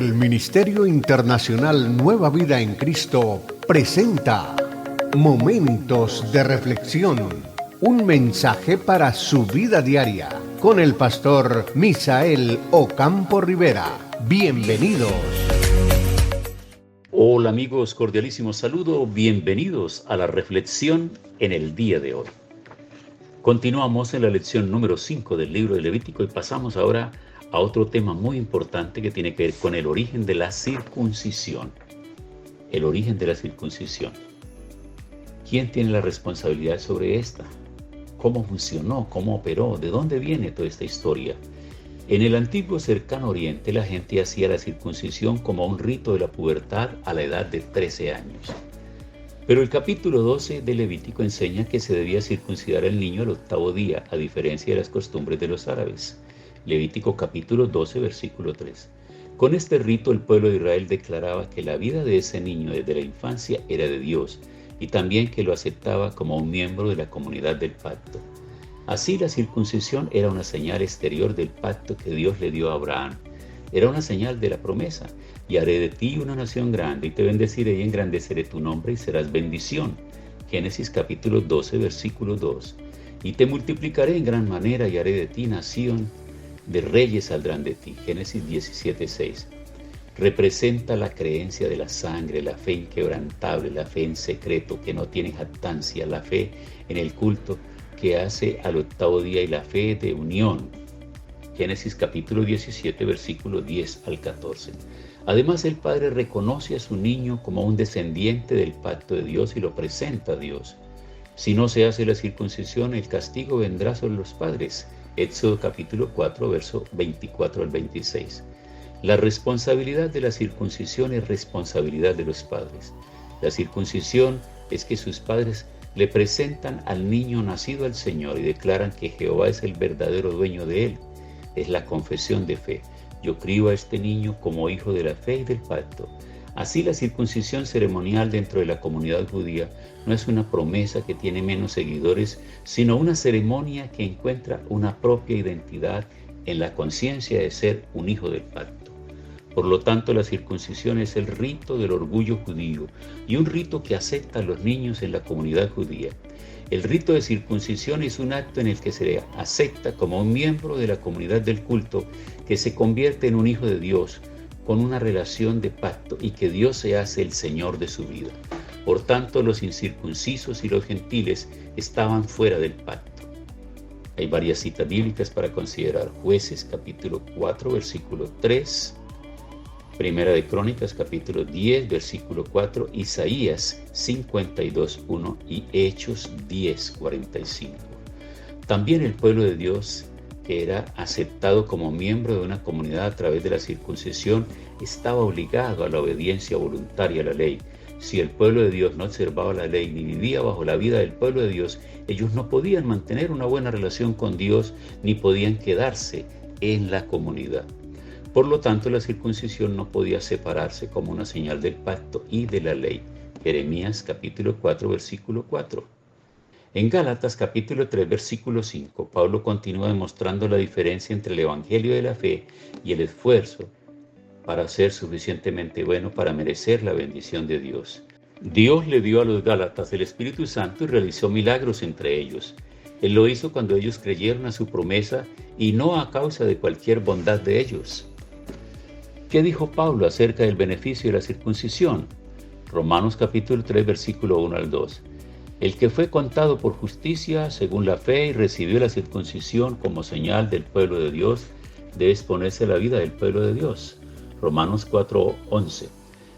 El Ministerio Internacional Nueva Vida en Cristo presenta Momentos de Reflexión, un mensaje para su vida diaria, con el pastor Misael Ocampo Rivera. Bienvenidos. Hola amigos, cordialísimo saludo, bienvenidos a la reflexión en el día de hoy. Continuamos en la lección número 5 del libro de Levítico y pasamos ahora a otro tema muy importante que tiene que ver con el origen de la circuncisión. El origen de la circuncisión. ¿Quién tiene la responsabilidad sobre esta? ¿Cómo funcionó? ¿Cómo operó? ¿De dónde viene toda esta historia? En el antiguo cercano oriente la gente hacía la circuncisión como un rito de la pubertad a la edad de 13 años. Pero el capítulo 12 de Levítico enseña que se debía circuncidar al niño al 8º día, a diferencia de las costumbres de los árabes. Levítico capítulo 12, versículo 3. Con este rito el pueblo de Israel declaraba que la vida de ese niño desde la infancia era de Dios y también que lo aceptaba como un miembro de la comunidad del pacto. Así la circuncisión era una señal exterior del pacto que Dios le dio a Abraham. Era una señal de la promesa: y haré de ti una nación grande y te bendeciré y engrandeceré tu nombre y serás bendición. Génesis capítulo 12, versículo 2. Y te multiplicaré en gran manera y haré de ti nación de reyes saldrán de ti. Génesis 17, 6. Representa la creencia de la sangre, la fe inquebrantable, la fe en secreto que no tiene jactancia, la fe en el culto que hace al 8º día y la fe de unión. Génesis capítulo 17, versículo 10 al 14. Además, el padre reconoce a su niño como un descendiente del pacto de Dios y lo presenta a Dios. Si no se hace la circuncisión, el castigo vendrá sobre los padres. Éxodo capítulo 4, verso 24 al 26. La responsabilidad de la circuncisión es responsabilidad de los padres. La circuncisión es que sus padres le presentan al niño nacido al Señor y declaran que Jehová es el verdadero dueño de él. Es la confesión de fe. Yo crío a este niño como hijo de la fe y del pacto. Así la circuncisión ceremonial dentro de la comunidad judía no es una promesa que tiene menos seguidores, sino una ceremonia que encuentra una propia identidad en la conciencia de ser un hijo del pacto. Por lo tanto, la circuncisión es el rito del orgullo judío y un rito que acepta a los niños en la comunidad judía. El rito de circuncisión es un acto en el que se le acepta como un miembro de la comunidad del culto que se convierte en un hijo de Dios, con una relación de pacto y que Dios se hace el Señor de su vida. Por tanto, los incircuncisos y los gentiles estaban fuera del pacto. Hay varias citas bíblicas para considerar: Jueces capítulo 4, versículo 3, Primera de Crónicas capítulo 10, versículo 4, Isaías 52, 1 y Hechos 10, 45. También el pueblo de Dios, que era aceptado como miembro de una comunidad a través de la circuncisión, estaba obligado a la obediencia voluntaria a la ley. Si el pueblo de Dios no observaba la ley ni vivía bajo la vida del pueblo de Dios, ellos no podían mantener una buena relación con Dios ni podían quedarse en la comunidad. Por lo tanto, la circuncisión no podía separarse como una señal del pacto y de la ley. Jeremías capítulo 4, versículo 4. En Gálatas capítulo 3, versículo 5, Pablo continúa demostrando la diferencia entre el evangelio de la fe y el esfuerzo para ser suficientemente bueno para merecer la bendición de Dios. Dios le dio a los Gálatas el Espíritu Santo y realizó milagros entre ellos. Él lo hizo cuando ellos creyeron a su promesa y no a causa de cualquier bondad de ellos. ¿Qué dijo Pablo acerca del beneficio de la circuncisión? Romanos capítulo 3, versículo 1 al 2. El que fue contado por justicia según la fe y recibió la circuncisión como señal del pueblo de Dios, debe exponerse a la vida del pueblo de Dios. Romanos 4, 11.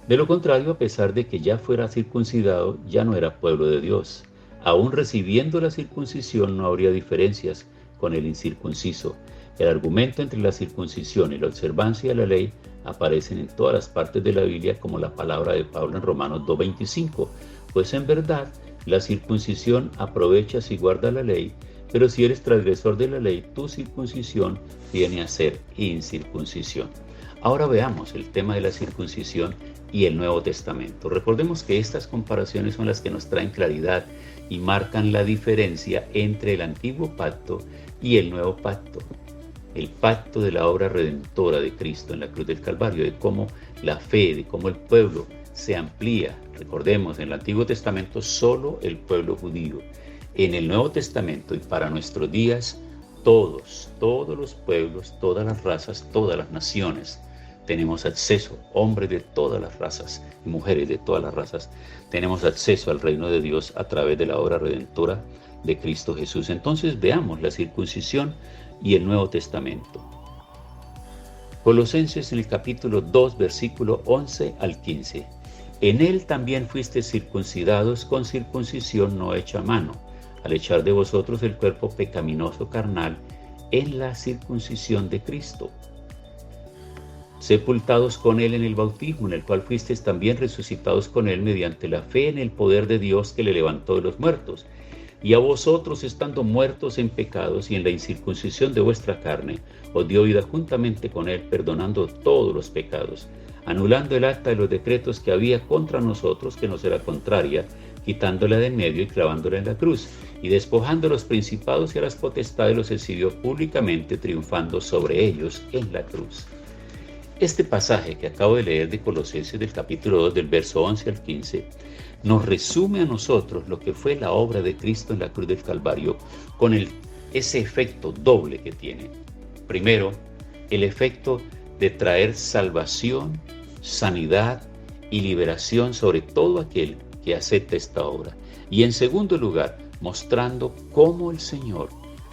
De lo contrario, a pesar de que ya fuera circuncidado, ya no era pueblo de Dios. Aún recibiendo la circuncisión no habría diferencias con el incircunciso. El argumento entre la circuncisión y la observancia de la ley aparecen en todas las partes de la Biblia, como la palabra de Pablo en Romanos 2:25, pues en verdad la circuncisión aprovecha si guarda la ley, pero si eres transgresor de la ley, tu circuncisión viene a ser incircuncisión. Ahora veamos el tema de la circuncisión y el Nuevo Testamento. Recordemos que estas comparaciones son las que nos traen claridad y marcan la diferencia entre el Antiguo Pacto y el Nuevo Pacto. el pacto de la obra redentora de Cristo en la cruz del Calvario, de cómo la fe, de cómo el pueblo se amplía. Recordemos, en el Antiguo Testamento solo el pueblo judío. En el Nuevo Testamento y para nuestros días, todos los pueblos, todas las razas, todas las naciones, tenemos acceso, hombres de todas las razas y mujeres de todas las razas, tenemos acceso al reino de Dios a través de la obra redentora de Cristo Jesús. Entonces veamos la circuncisión y el Nuevo Testamento. Colosenses en el capítulo 2, versículo 11 al 15. En él también fuisteis circuncidados con circuncisión no hecha a mano, al echar de vosotros el cuerpo pecaminoso carnal en la circuncisión de Cristo, sepultados con él en el bautismo, en el cual fuisteis también resucitados con él mediante la fe en el poder de Dios que le levantó de los muertos. Y a vosotros, estando muertos en pecados y en la incircuncisión de vuestra carne, os dio vida juntamente con él, perdonando todos los pecados, anulando el acta de los decretos que había contra nosotros, que nos era contraria, quitándola de en medio y clavándola en la cruz, y despojando a los principados y a las potestades los exhibió públicamente, triunfando sobre ellos en la cruz. Este pasaje que acabo de leer de Colosenses del capítulo 2, del verso 11 al 15, nos resume a nosotros lo que fue la obra de Cristo en la cruz del Calvario, con ese efecto doble que tiene. Primero, el efecto de traer salvación, sanidad y liberación sobre todo aquel que acepta esta obra. Y en segundo lugar, mostrando cómo el Señor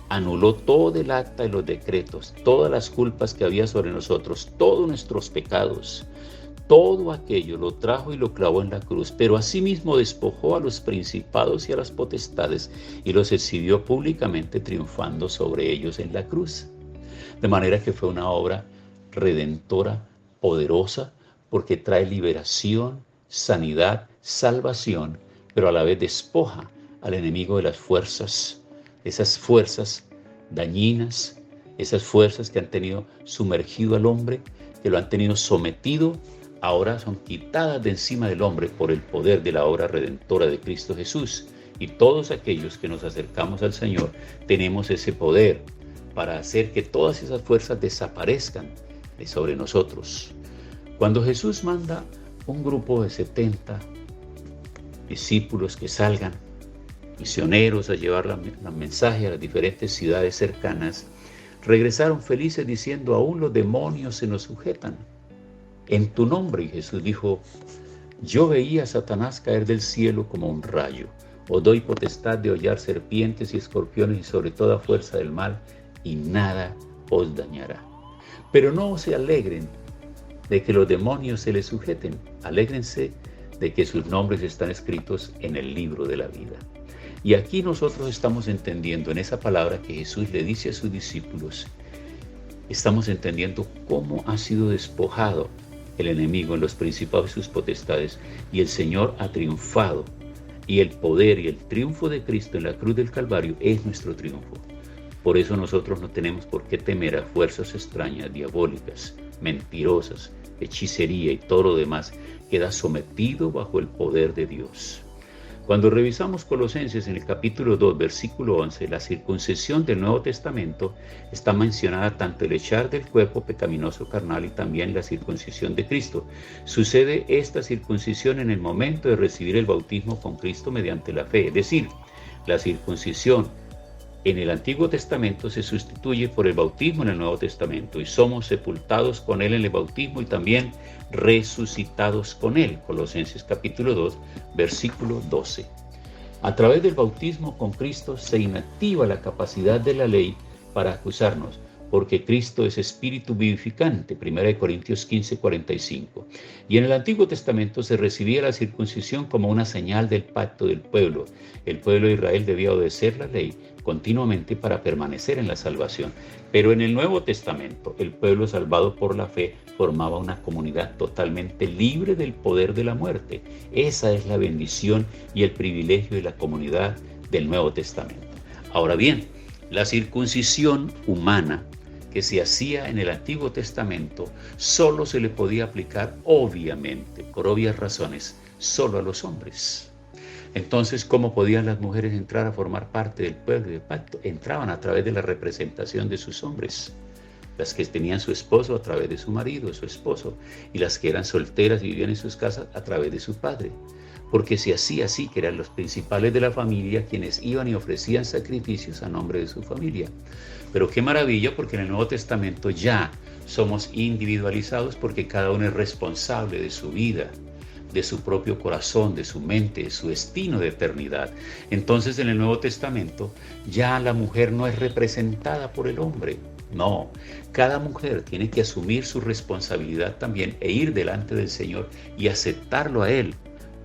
anuló todo el acta de los decretos, todas las culpas que había sobre nosotros, todos nuestros pecados, todo aquello lo trajo y lo clavó en la cruz, pero asimismo despojó a los principados y a las potestades y los exhibió públicamente, triunfando sobre ellos en la cruz. De manera que fue una obra redentora, poderosa, porque trae liberación, sanidad, salvación, pero a la vez despoja al enemigo de las fuerzas, esas fuerzas dañinas, esas fuerzas que han tenido sumergido al hombre, que lo han tenido sometido, ahora son quitadas de encima del hombre por el poder de la obra redentora de Cristo Jesús. Y todos aquellos que nos acercamos al Señor tenemos ese poder para hacer que todas esas fuerzas desaparezcan de sobre nosotros. Cuando Jesús manda un grupo de 70 discípulos que salgan, misioneros, a llevar la mensaje a las diferentes ciudades cercanas, regresaron felices diciendo: aún los demonios se nos sujetan en tu nombre. Y Jesús dijo: yo veía a Satanás caer del cielo como un rayo. Os doy potestad de hollar serpientes y escorpiones y sobre toda fuerza del mal, y nada os dañará. Pero no se alegren de que los demonios se les sujeten, alégrense de que sus nombres están escritos en el libro de la vida. Y aquí nosotros estamos entendiendo en esa palabra que Jesús le dice a sus discípulos, estamos entendiendo cómo ha sido despojado el enemigo en los principados y sus potestades, y el Señor ha triunfado, y el poder y el triunfo de Cristo en la cruz del Calvario es nuestro triunfo. Por eso nosotros no tenemos por qué temer a fuerzas extrañas, diabólicas, mentirosas, hechicería y todo lo demás. Queda sometido bajo el poder de Dios. Cuando revisamos Colosenses en el capítulo 2, versículo 11, la circuncisión del Nuevo Testamento está mencionada tanto el echar del cuerpo pecaminoso carnal y también la circuncisión de Cristo. Sucede esta circuncisión en el momento de recibir el bautismo con Cristo mediante la fe, es decir, la circuncisión en el Antiguo Testamento se sustituye por el bautismo en el Nuevo Testamento y somos sepultados con Él en el bautismo y también resucitados con Él. Colosenses capítulo 2, versículo 12. A través del bautismo con Cristo se inactiva la capacidad de la ley para acusarnos, porque Cristo es espíritu vivificante, 1 Corintios 15, 45. Y en el Antiguo Testamento se recibía la circuncisión como una señal del pacto del pueblo. El pueblo de Israel debía obedecer la ley continuamente para permanecer en la salvación. Pero en el Nuevo Testamento, el pueblo salvado por la fe formaba una comunidad totalmente libre del poder de la muerte. Esa es la bendición y el privilegio de la comunidad del Nuevo Testamento. Ahora bien, la circuncisión humana que se hacía en el Antiguo Testamento solo se le podía aplicar, obviamente, por obvias razones, solo a los hombres. Entonces, ¿cómo podían las mujeres entrar a formar parte del pueblo del pacto? Entraban a través de la representación de sus hombres. las que tenían su esposo a través de su marido, su esposo, y las que eran solteras y vivían en sus casas a través de su padre. Porque se hacía así, que eran los principales de la familia quienes iban y ofrecían sacrificios a nombre de su familia. Pero qué maravilla, porque en el Nuevo Testamento ya somos individualizados, porque cada uno es responsable de su vida, de su propio corazón, de su mente, de su destino de eternidad. Entonces en el Nuevo Testamento ya la mujer no es representada por el hombre. No, cada mujer tiene que asumir su responsabilidad también e ir delante del Señor y aceptarlo a Él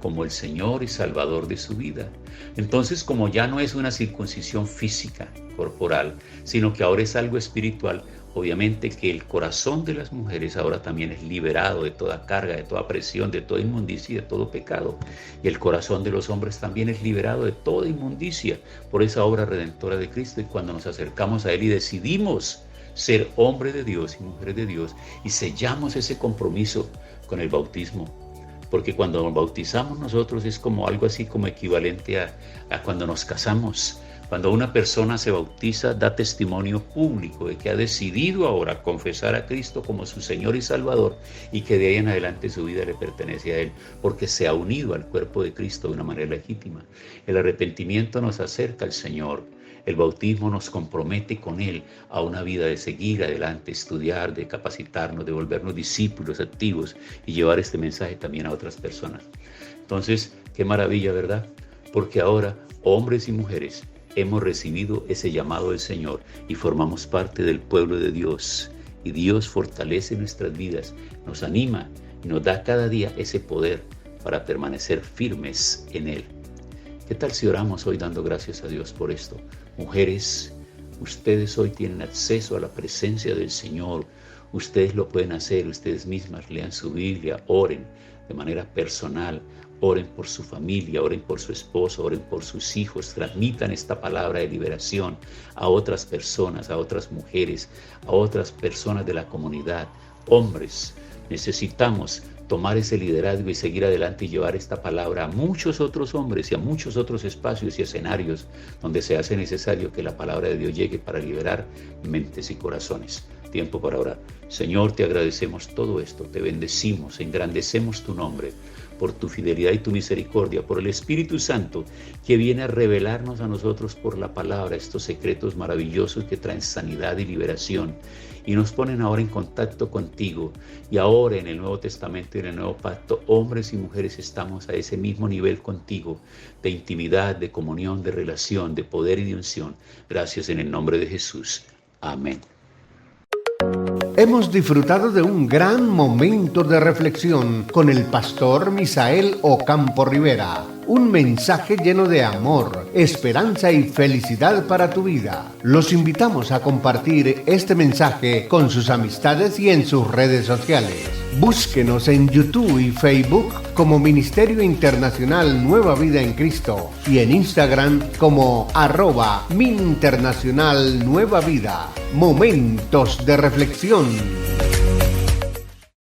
como el Señor y Salvador de su vida. Entonces, como ya no es una circuncisión física, corporal, sino que ahora es algo espiritual, obviamente que el corazón de las mujeres ahora también es liberado de toda carga, de toda presión, de toda inmundicia y de todo pecado. Y el corazón de los hombres también es liberado de toda inmundicia por esa obra redentora de Cristo. Y cuando nos acercamos a Él y decidimos ser hombre de Dios y mujer de Dios y sellamos ese compromiso con el bautismo, porque cuando nos bautizamos nosotros es como algo así como equivalente a cuando nos casamos. Cuando una persona se bautiza, da testimonio público de que ha decidido ahora confesar a Cristo como su Señor y Salvador y que de ahí en adelante su vida le pertenece a Él, porque se ha unido al cuerpo de Cristo de una manera legítima. El arrepentimiento nos acerca al Señor. El bautismo nos compromete con Él a una vida de seguir adelante, estudiar, de capacitarnos, de volvernos discípulos activos y llevar este mensaje también a otras personas. Entonces, qué maravilla, ¿verdad? Porque ahora, hombres y mujeres, hemos recibido ese llamado del Señor y formamos parte del pueblo de Dios. Y Dios fortalece nuestras vidas, nos anima y nos da cada día ese poder para permanecer firmes en Él. ¿Qué tal si oramos hoy dando gracias a Dios por esto? Mujeres, ustedes hoy tienen acceso a la presencia del Señor. Ustedes lo pueden hacer, ustedes mismas lean su Biblia, oren de manera personal, oren por su familia, oren por su esposo, oren por sus hijos, transmitan esta palabra de liberación a otras personas, a otras mujeres, a otras personas de la comunidad. Hombres, necesitamos tomar ese liderazgo y seguir adelante y llevar esta palabra a muchos otros hombres y a muchos otros espacios y escenarios donde se hace necesario que la palabra de Dios llegue para liberar mentes y corazones. Tiempo para orar. Señor, te agradecemos todo esto, te bendecimos, engrandecemos tu nombre por tu fidelidad y tu misericordia, por el Espíritu Santo que viene a revelarnos a nosotros por la palabra estos secretos maravillosos que traen sanidad y liberación y nos ponen ahora en contacto contigo. Y ahora en el Nuevo Testamento y en el Nuevo Pacto, hombres y mujeres estamos a ese mismo nivel contigo, de intimidad, de comunión, de relación, de poder y de unción. Gracias en el nombre de Jesús. Amén. Hemos disfrutado de un gran momento de reflexión con el pastor Misael Ocampo Rivera. Un mensaje lleno de amor, esperanza y felicidad para tu vida. Los invitamos a compartir este mensaje con sus amistades y en sus redes sociales. Búsquenos en YouTube y Facebook como Ministerio Internacional Nueva Vida en Cristo y en Instagram como @MinInternacional Nueva Vida. Momentos de reflexión.